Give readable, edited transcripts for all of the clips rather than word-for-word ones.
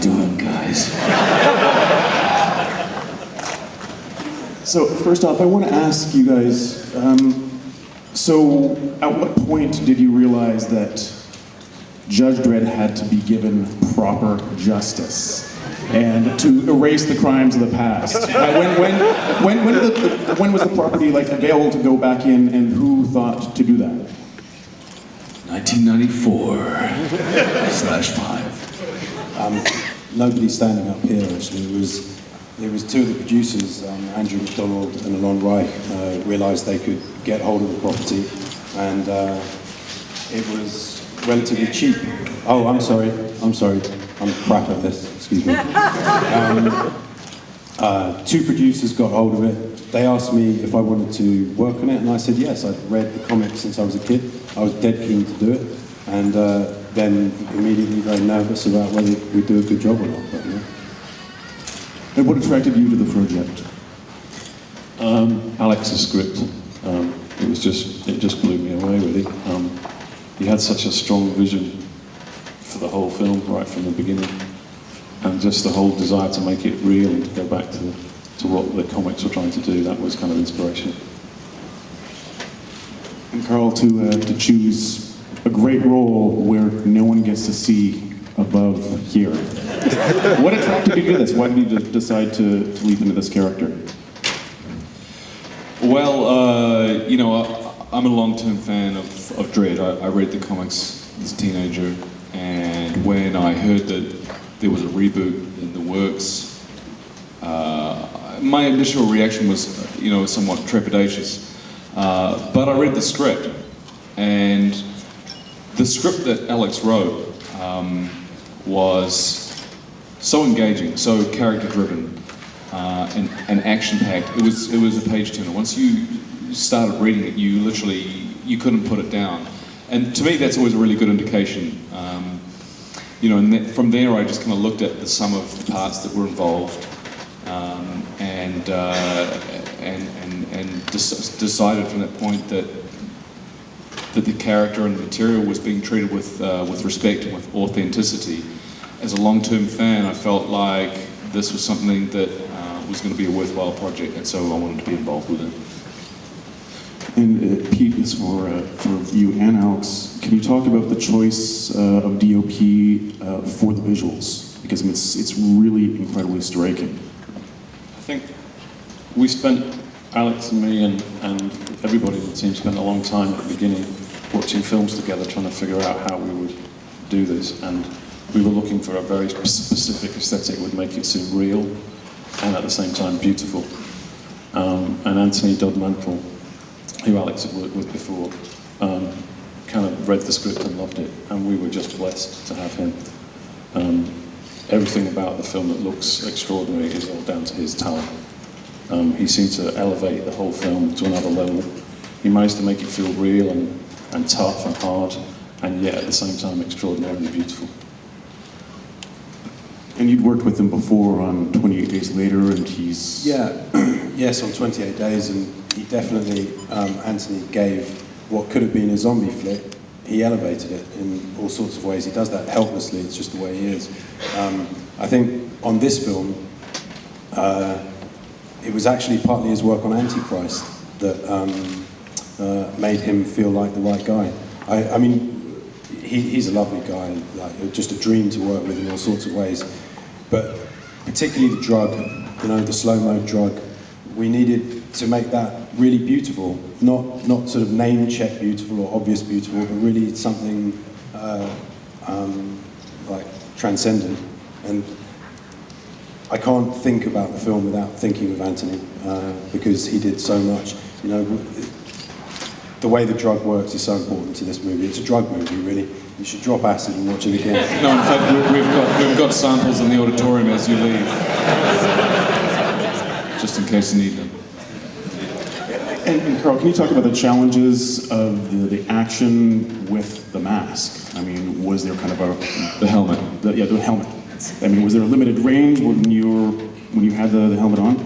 doing, guys? So first off, I want to ask you guys, so at what point did you realize that Judge Dredd had to be given proper justice and to erase the crimes of the past? When was the property available to go back in, and who thought to do that? 1994/5. Nobody standing up here, actually. It was two of the producers, Andrew McDonald and Alon Reich, realised they could get hold of the property, and it was relatively cheap. Oh, I'm sorry. I'm crap at this, excuse me. Two producers got hold of it. They asked me if I wanted to work on it, and I said yes. I'd read the comics since I was a kid. I was dead keen to do it, and then immediately very nervous about whether we'd do a good job or not. But, yeah. And what attracted you to the project? Alex's script. It just blew me away, really. He had such a strong vision for the whole film right from the beginning, and just the whole desire to make it real and to go back to what the comics were trying to do. That was kind of inspirational. And Karl, to choose a great role where no one gets to see above here. What attracted you to this? Why did you decide to leap into this character? Well, I'm a long-term fan of Dredd. I read the comics as a teenager, and when I heard that there was a reboot in the works, my initial reaction was, somewhat trepidatious. But I read the script, and the script that Alex wrote was so engaging, so character-driven, and action-packed. It was a page-turner. Once you started reading it, you couldn't put it down. And to me, that's always a really good indication. And from there, I just kind of looked at the sum of the parts that were involved, and decided from that point that the character and the material was being treated with respect and with authenticity. As a long-term fan, I felt like this was something that was going to be a worthwhile project, and so I wanted to be involved with it. And Pete, this is for you and Alex. Can you talk about the choice of DOP for the visuals? Because it's really incredibly striking. I think we spent, Alex and me and everybody in the team spent a long time at the beginning watching films together, trying to figure out how we would do this, and we were looking for a very specific aesthetic that would make it seem real and at the same time beautiful. And Anthony Dodmantle, who Alex had worked with before, kind of read the script and loved it, and we were just blessed to have him. Everything about the film that looks extraordinary is all down to his talent. He seemed to elevate the whole film to another level. He managed to make it feel real and tough and hard, and yet at the same time extraordinarily beautiful. And you'd worked with him before on 28 Days Later, and he's... Yes, on 28 Days, and he definitely, Anthony gave what could have been a zombie flick, he elevated it in all sorts of ways. He does that helplessly, it's just the way he is. I think on this film, it was actually partly his work on Antichrist that made him feel like the right guy. I mean, he's a lovely guy, just a dream to work with in all sorts of ways. But particularly the drug, the slow-mo drug, we needed to make that really beautiful, not sort of name-check beautiful or obvious beautiful, but really something like transcendent. And I can't think about the film without thinking of Anthony, because he did so much. The way the drug works is so important to this movie. It's a drug movie, really. You should drop acid and watch it again. No, in fact, we've got samples in the auditorium as you leave, just in case you need them. And Karl, can you talk about the challenges of the action with the mask? I mean, was there kind of the helmet? The helmet. I mean, was there a limited range when you had the helmet on?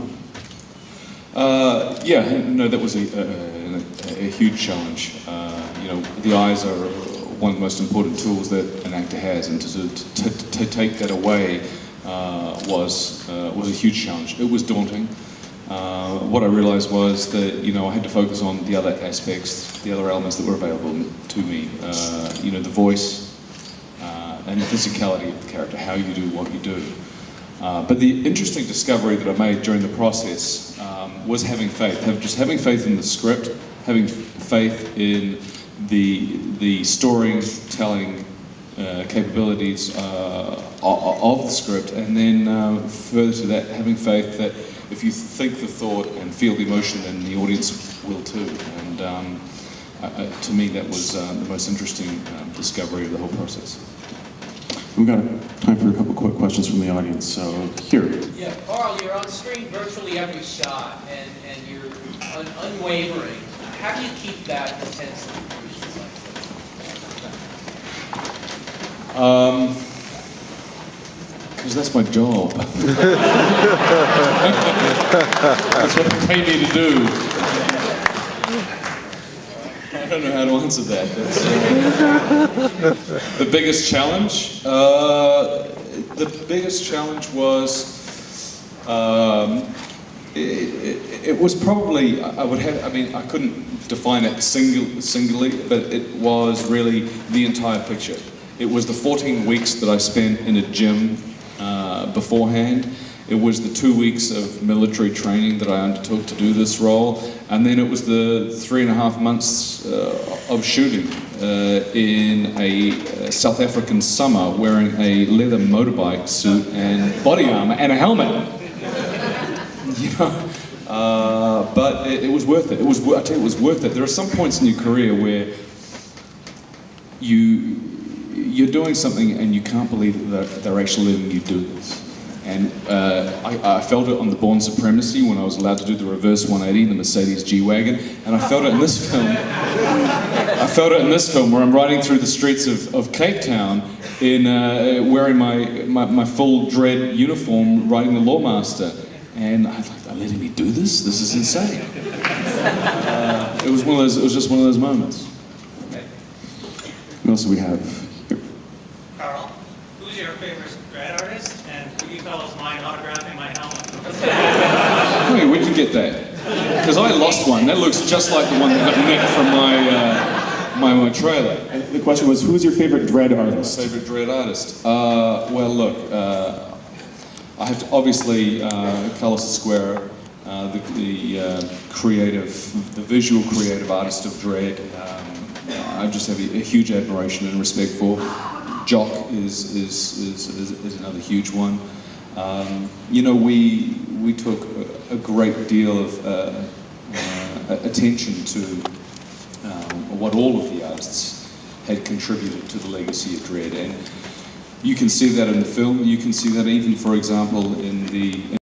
That was a huge challenge. The eyes are one of the most important tools that an actor has, and to take that away was a huge challenge. It was daunting. What I realized was that, you know, I had to focus on the other aspects, the other elements that were available to me. You know, the voice and the physicality of the character, how you do what you do. But the interesting discovery that I made during the process was having faith. Just having faith in the script, having faith in the storytelling capabilities of the script, and then further to that, having faith that if you think the thought and feel the emotion, then the audience will too. And to me, that was the most interesting discovery of the whole process. We've got time for a couple quick questions from the audience, so here. Yeah, Karl, you're on screen virtually every shot, and you're unwavering. How do you keep that intensity? Because that's my job. That's what they pay me to do. I don't know how to answer that. The biggest challenge? The biggest challenge was, it was probably, I couldn't define it singly, but it was really the entire picture. It was the 14 weeks that I spent in a gym beforehand. It was the 2 weeks of military training that I undertook to do this role, and then it was the 3.5 months of shooting in a South African summer, wearing a leather motorbike suit and body armor and a helmet. You know, but it was worth it. I tell you, it was worth it. There are some points in your career where you're doing something and you can't believe that they're actually letting you do this. And I felt it on the Bourne Supremacy when I was allowed to do the reverse 180 in the Mercedes G-Wagon, and I felt it in this film. I felt it in this film where I'm riding through the streets of Cape Town in wearing my full Dredd uniform, riding the Lawmaster, and I was like, they're letting me do this? This is insane. It was just one of those moments. What else do we have? Karl, who's your favorite Dredd artist, and would you fellows mind autographing my helmet? Hey, where'd you get that? Because I lost one. That looks just like the one that got nicked from my trailer. And the question was, who's your favorite Dredd artist? Favorite Dredd artist? Well, look, I have to, obviously, Carlos Esquerra, the visual creative artist of Dredd. I just have a huge admiration and respect for. Jock is another huge one. You know, we took a great deal of attention to what all of the artists had contributed to the legacy of Dredd, and you can see that in the film. You can see that even, for example, in the